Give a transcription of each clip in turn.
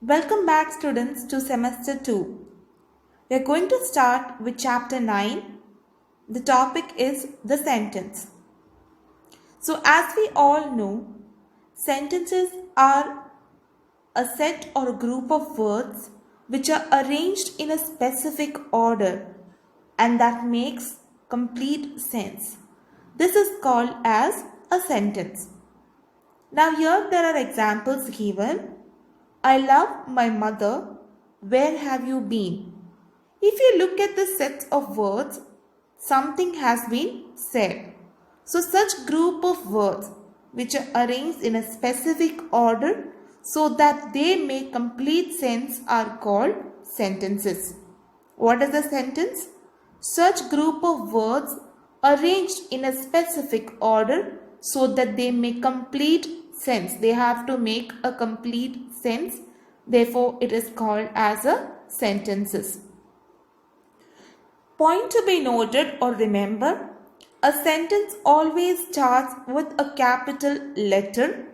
Welcome back, students, to semester 2. We are going to start with chapter 9. The topic is the sentence. So, as we all know, sentences are a set or a group of words which are arranged in a specific order and that makes complete sense. This is called as a sentence. Now, here there are examples given. I love my mother. Where have you been? If you look at the sets of words, something has been said. So such group of words which are arranged in a specific order so that they make complete sense are called sentences. What is a sentence? Such group of words arranged in a specific order so that they make complete sense. They have to make a complete sense. Therefore, it is called as a sentences. Point to be noted or remember, a sentence always starts with a capital letter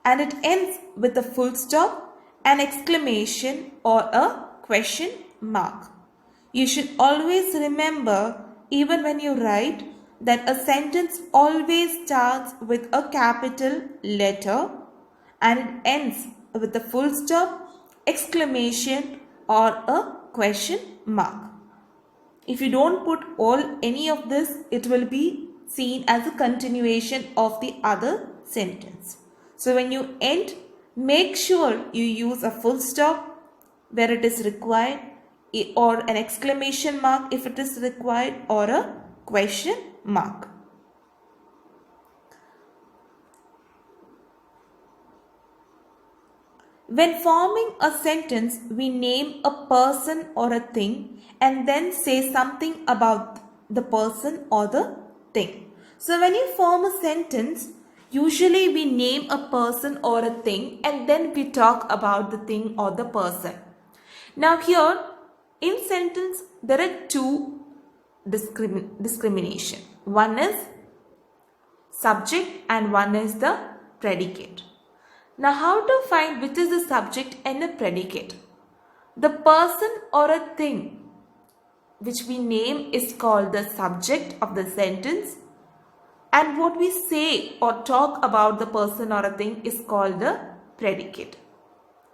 and it ends with a full stop, an exclamation or a question mark. You should always remember, even when you write, that a sentence always starts with a capital letter and it ends with a full stop, exclamation or a question mark. If you don't put any of this, it will be seen as a continuation of the other sentence. So when you end, make sure you use a full stop where it is required, or an exclamation mark if it is required, or a question mark. When forming a sentence, we name a person or a thing and then say something about the person or the thing. So when you form a sentence, usually we name a person or a thing and then we talk about the thing or the person. Now here, in sentence, there are two discrimination. One is subject and one is the predicate. Now, how to find which is the subject and the predicate? The person or a thing which we name is called the subject of the sentence, and what we say or talk about the person or a thing is called the predicate.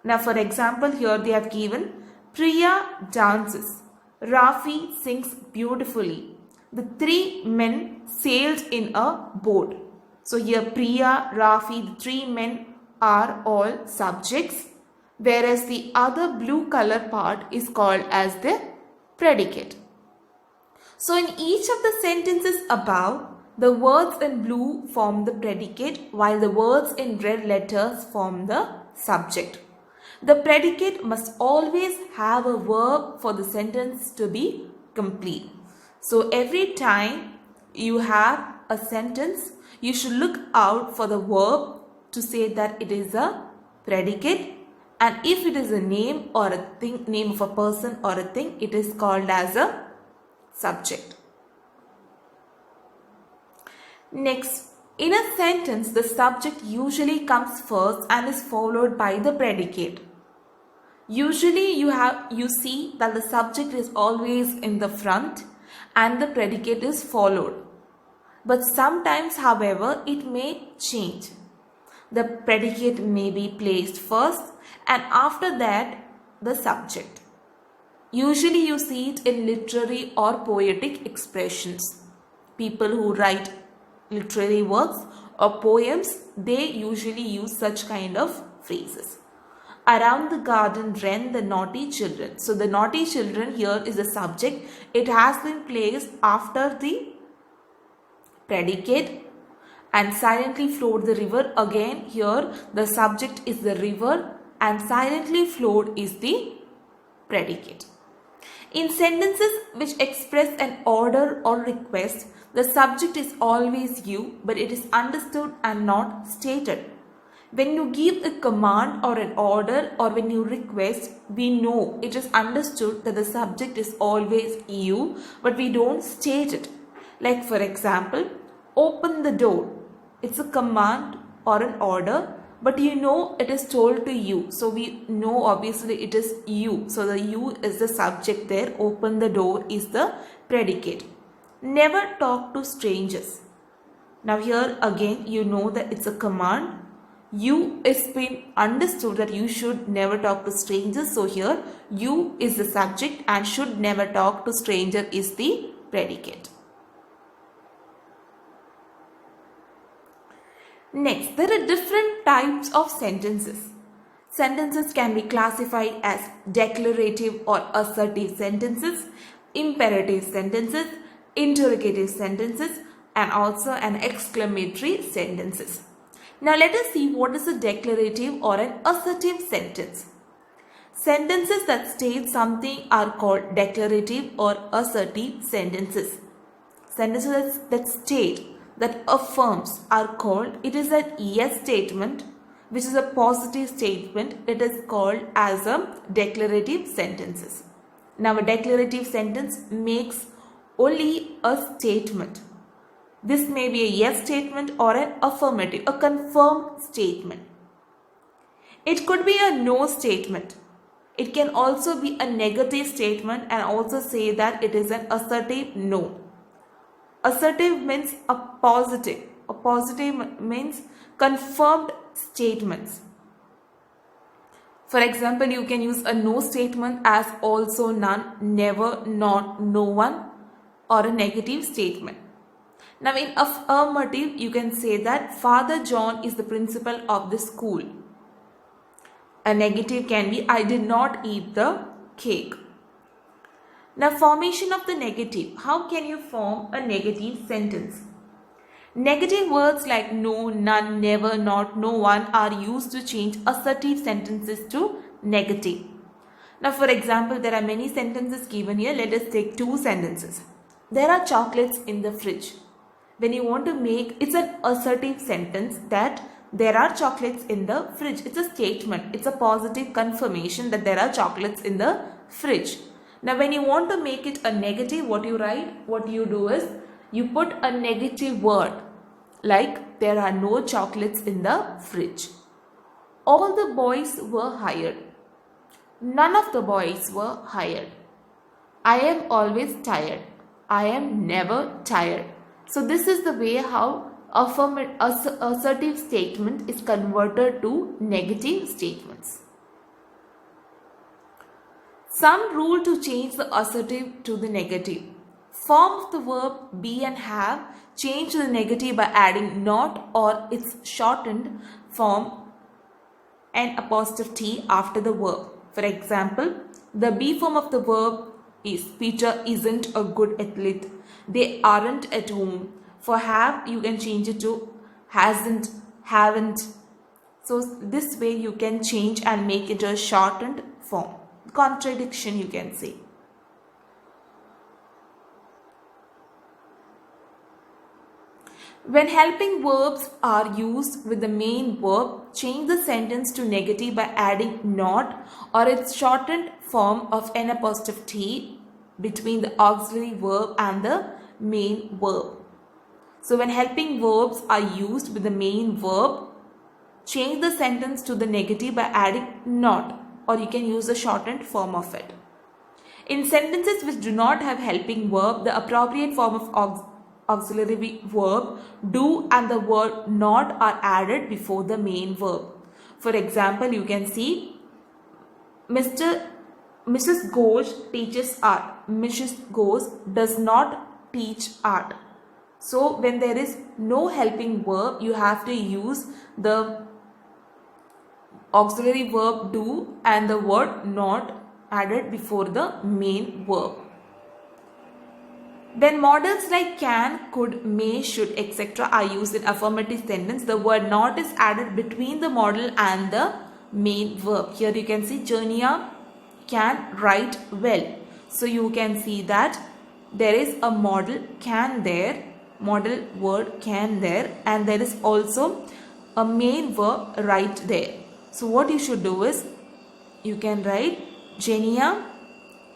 Now, for example, here they have given Priya dances, Rafi sings beautifully, the three men sailed in a boat. So here Priya, Rafi, the three men are all subjects, whereas the other blue color part is called as the predicate. So in each of the sentences above, the words in blue form the predicate while the words in red letters form the subject. The predicate must always have a verb for the sentence to be complete. So every time you have a sentence, you should look out for the verb to say that it is a predicate, and if it is a name or a thing, name of a person or a thing, it is called as a subject. Next, in a sentence, the subject usually comes first and is followed by the predicate. Usually you see that the subject is always in the front and the predicate is followed. But sometimes, however, it may change. The predicate may be placed first and after that the subject. Usually you see it in literary or poetic expressions. People who write literary works or poems, they usually use such kind of phrases. Around the garden ran the naughty children. So the naughty children here is the subject. It has been placed after the predicate. And silently flowed the river. Again here the subject is the river and silently flowed is the predicate. In sentences which express an order or request, the subject is always you, but it is understood and not stated. When you give a command or an order or when you request, we know it is understood that the subject is always you, but we don't state it. Like for example, open the door. It's a command or an order, but you know it is told to you. So we know obviously it is you. So the you is the subject there. Open the door is the predicate. Never talk to strangers. Now here again you know that it's a command. You is been understood that you should never talk to strangers. So here you is the subject and should never talk to stranger is the predicate. Next, there are different types of sentences. Sentences can be classified as declarative or assertive sentences, imperative sentences, interrogative sentences, and also an exclamatory sentences. Now let us see what is a declarative or an assertive sentence. Sentences that state something are called declarative or assertive sentences. Sentences that state, that affirms are called, it is a yes statement, which is a positive statement. It is called as a declarative sentences. Now a declarative sentence makes only a statement. This may be a yes statement or an affirmative, a confirmed statement. It could be a no statement. It can also be a negative statement and also say that it is an assertive no. Assertive means a positive. A positive means confirmed statements. For example, you can use a no statement as also, none, never, not, no one, or a negative statement. Now in affirmative, you can say that Father John is the principal of the school. A negative can be I did not eat the cake. Now formation of the negative. How can you form a negative sentence? Negative words like no, none, never, not, no one are used to change assertive sentences to negative. Now for example, there are many sentences given here. Let us take two sentences. There are chocolates in the fridge. When you want to make, it's an assertive sentence that there are chocolates in the fridge. It's a statement. It's a positive confirmation that there are chocolates in the fridge. Now when you want to make it a negative, what you write, what you do is you put a negative word like there are no chocolates in the fridge. All the boys were hired. None of the boys were hired. I am always tired. I am never tired. So this is the way how assertive statement is converted to negative statements. Some rule to change the assertive to the negative. Form of the verb be and have, change the negative by adding not or its shortened form an apostrophe T after the verb. For example, the be form of the verb is Peter isn't a good athlete. They aren't at home. For have, you can change it to hasn't, haven't. So this way you can change and make it a shortened form. Contradiction you can say. When helping verbs are used with the main verb, change the sentence to negative by adding not or its shortened form of an apostrophe T between the auxiliary verb and the main verb. So when helping verbs are used with the main verb, change the sentence to the negative by adding not, or you can use the shortened form of it. In sentences which do not have helping verb, the appropriate form of auxiliary verb do and the word not are added before the main verb. For example, you can see Mrs. Ghosh teaches art. Mrs. Ghosh does not teach art. So when there is no helping verb, you have to use the auxiliary verb do and the word not added before the main verb. When models like can, could, may, should, etc. are used in affirmative sentence, the word not is added between the model and the main verb. Here you can see Jania can write well. So you can see that there is a model can there, model word can there, and there is also a main verb right there. So what you should do is you can write Jania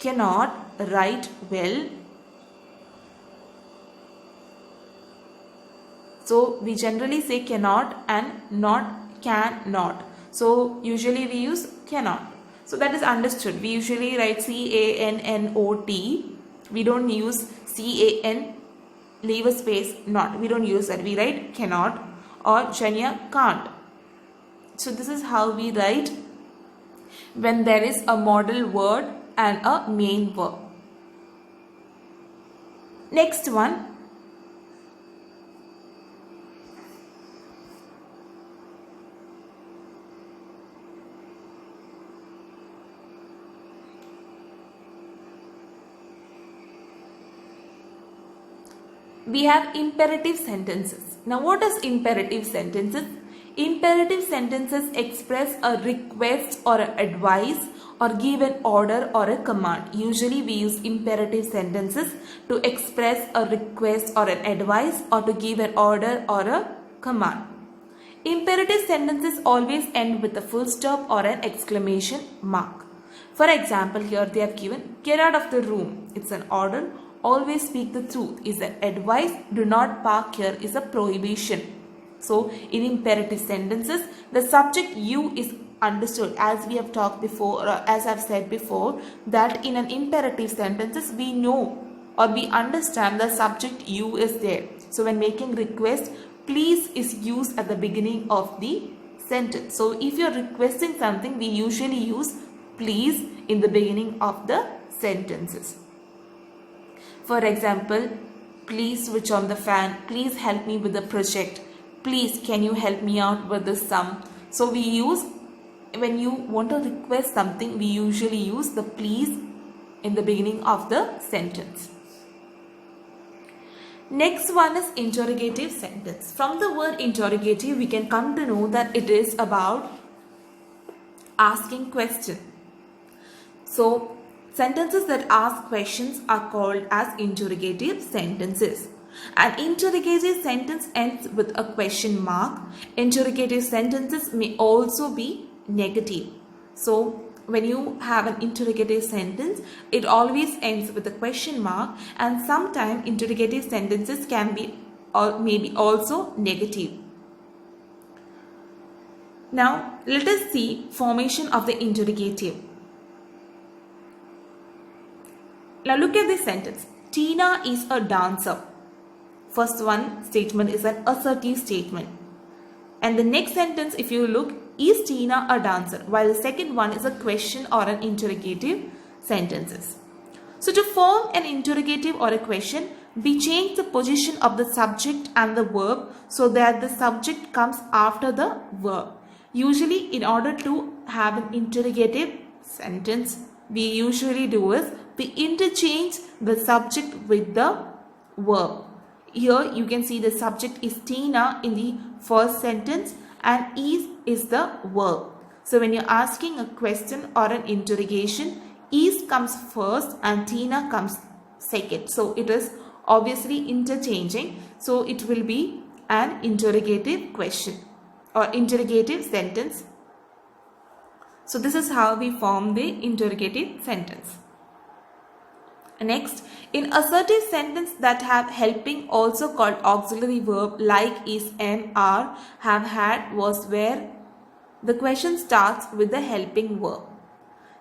cannot write well. So we generally say cannot and not cannot. So usually we use cannot. So that is understood. We usually write C-A-N-N-O-T. We don't use C-A-N, leave a space, not. We don't use that. We write cannot, or Janya can't. So this is how we write when there is a modal word and a main verb. Next one. We have imperative sentences. Now what is imperative sentences? Imperative sentences express a request or an advice or give an order or a command. Usually we use imperative sentences to express a request or an advice or to give an order or a command. Imperative sentences always end with a full stop or an exclamation mark. For example, here they have given get out of the room. It's an order. Always speak the truth is an advice. Do not park here is a prohibition. So in imperative sentences, the subject you is understood, as we have talked before, or as I've said before, that in an imperative sentences we know or we understand the subject you is there. So when making request, please is used at the beginning of the sentence. So if you're requesting something, we usually use please in the beginning of the sentences. For example, please switch on the fan. Please help me with the project. Please, can you help me out with the sum? So we use, when you want to request something, we usually use the please in the beginning of the sentence. Next one is interrogative sentence. From the word interrogative, we can come to know that it is about asking question. So sentences that ask questions are called as interrogative sentences. An interrogative sentence ends with a question mark. Interrogative sentences may also be negative. So when you have an interrogative sentence, it always ends with a question mark, and sometimes interrogative sentences can be or maybe also negative. Now let us see formation of the interrogative. Now look at this sentence. Tina is a dancer. First one statement is an assertive statement. And the next sentence, if you look, is Tina a dancer? While the second one is a question or an interrogative sentences. So to form an interrogative or a question, we change the position of the subject and the verb so that the subject comes after the verb. Usually in order to have an interrogative sentence, we usually do is we interchange the subject with the verb. Here you can see the subject is Tina in the first sentence and is the verb. So when you're asking a question or an interrogation, is comes first and Tina comes second. So it is obviously interchanging. So it will be an interrogative question or interrogative sentence. So this is how we form the interrogative sentence. Next, in assertive sentence that have helping, also called auxiliary verb, like, is, am, are, have, had, was, were, the question starts with the helping verb.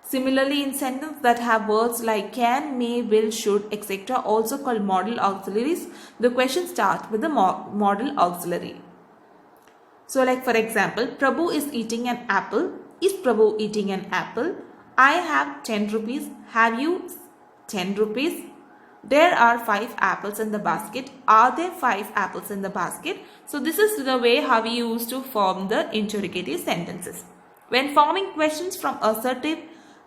Similarly, in sentence that have words like can, may, will, should, etc., also called modal auxiliaries, the question starts with the modal auxiliary. So like for example, Prabhu is eating an apple. Is Prabhu eating an apple? I have 10 rupees. Have you 10 rupees? There are 5 apples in the basket. Are there 5 apples in the basket? So this is the way how we used to form the interrogative sentences. When forming questions from assertive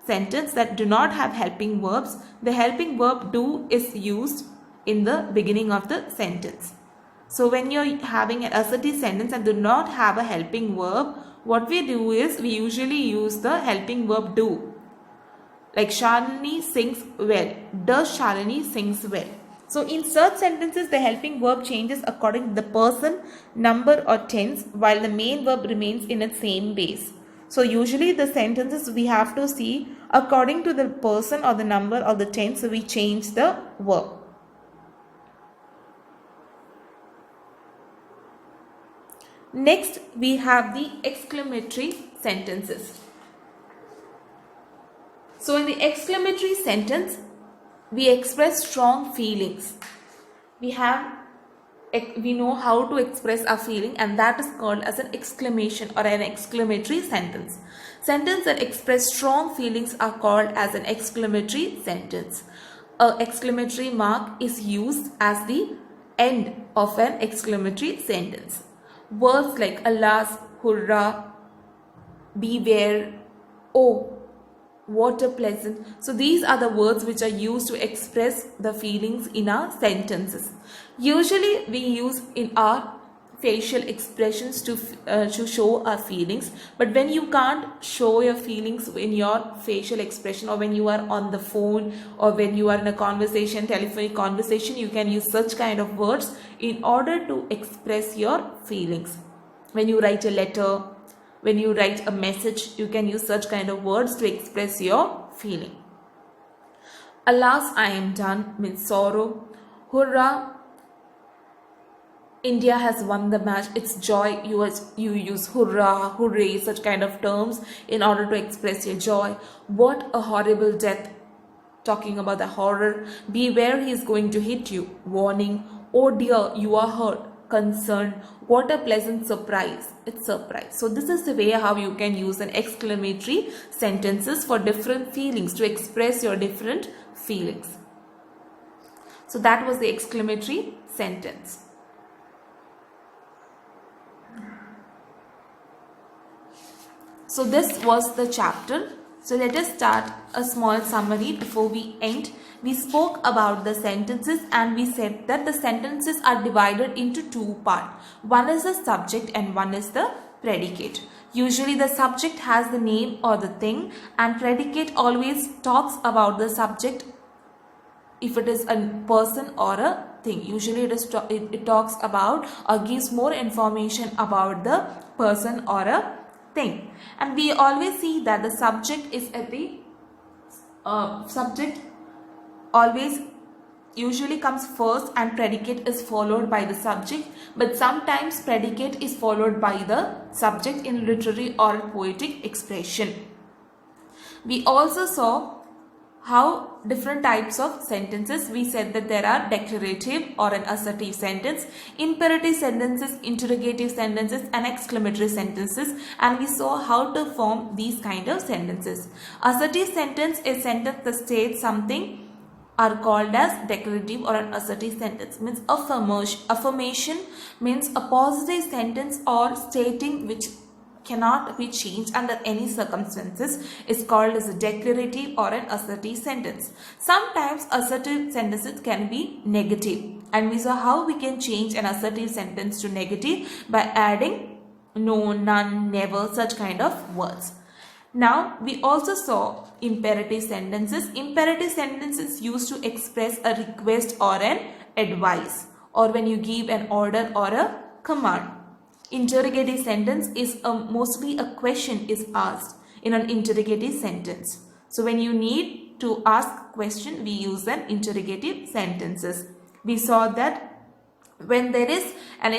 sentence that do not have helping verbs, the helping verb do is used in the beginning of the sentence. So when you're having an assertive sentence and do not have a helping verb, what we do is we usually use the helping verb do. Like Shalini sings well. Does Shalini sings well? So in such sentences, the helping verb changes according to the person, number or tense, while the main verb remains in its same base. So usually the sentences we have to see according to the person or the number or the tense, so we change the verb. Next, we have the exclamatory sentences. So in the exclamatory sentence, we express strong feelings. We know how to express our feeling, and that is called as an exclamation or an exclamatory sentence. Sentences that express strong feelings are called as an exclamatory sentence. An exclamatory mark is used as the end of an exclamatory sentence. Words like alas, hurrah, beware, oh, what a pleasant. So these are the words which are used to express the feelings in our sentences. Usually we use in our facial expressions to show our feelings, but when you can't show your feelings in your facial expression, or when you are on the phone, or when you are in a conversation, telephonic conversation, you can use such kind of words in order to express your feelings. When you write a letter, when you write a message, you can use such kind of words to express your feeling. Alas, I am done means sorrow. Hurrah, India has won the match, it's joy. You use hurrah, hooray, such kind of terms in order to express your joy. What a horrible death, talking about the horror. Beware, he is going to hit you, warning. Oh dear, you are hurt, concerned. What a pleasant surprise, it's surprise. So this is the way how you can use an exclamatory sentences for different feelings, to express your different feelings. So that was the exclamatory sentence. So this was the chapter. So let us start a small summary before we end. We spoke about the sentences, and we said that the sentences are divided into two parts. One is the subject and one is the predicate. Usually the subject has the name or the thing, and predicate always talks about the subject if it is a person or a thing. Usually it talks about or gives more information about the person or a thing. And we always see that the subject is at the subject always usually comes first, and predicate is followed by the subject, but sometimes predicate is followed by the subject in literary or poetic expression. We also saw how different types of sentences. We said that there are declarative or an assertive sentence, imperative sentences, interrogative sentences, and exclamatory sentences, and we saw how to form these kind of sentences. Assertive sentence is sentence that states something are called as declarative or an assertive sentence. Means affirmation means a positive sentence or stating which cannot be changed under any circumstances is called as a declarative or an assertive sentence. Sometimes assertive sentences can be negative, and we saw how we can change an assertive sentence to negative by adding no, none, never, such kind of words. Now we also saw imperative sentences. Imperative sentences used to express a request or an advice, or when you give an order or a command. Interrogative sentence is mostly a question is asked in an interrogative sentence. So when you need to ask question, we use an interrogative sentences. We saw that when there is an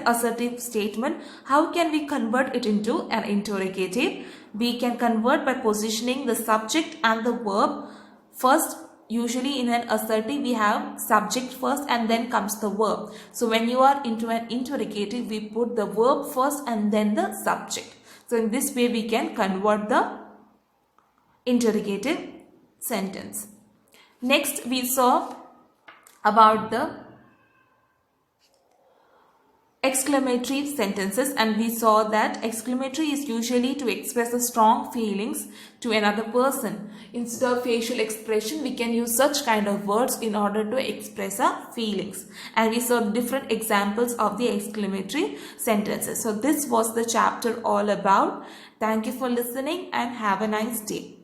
assertive statement, how can we convert it into an interrogative? We can convert by positioning the subject and the verb first. Usually in an assertive we have subject first and then comes the verb. So when you are into an interrogative, we put the verb first and then the subject. So in this way we can convert the interrogative sentence. Next we saw about the exclamatory sentences, and we saw that exclamatory is usually to express the strong feelings to another person. Instead of facial expression, we can use such kind of words in order to express our feelings, and we saw different examples of the exclamatory sentences. So this was the chapter all about. Thank you for listening and have a nice day.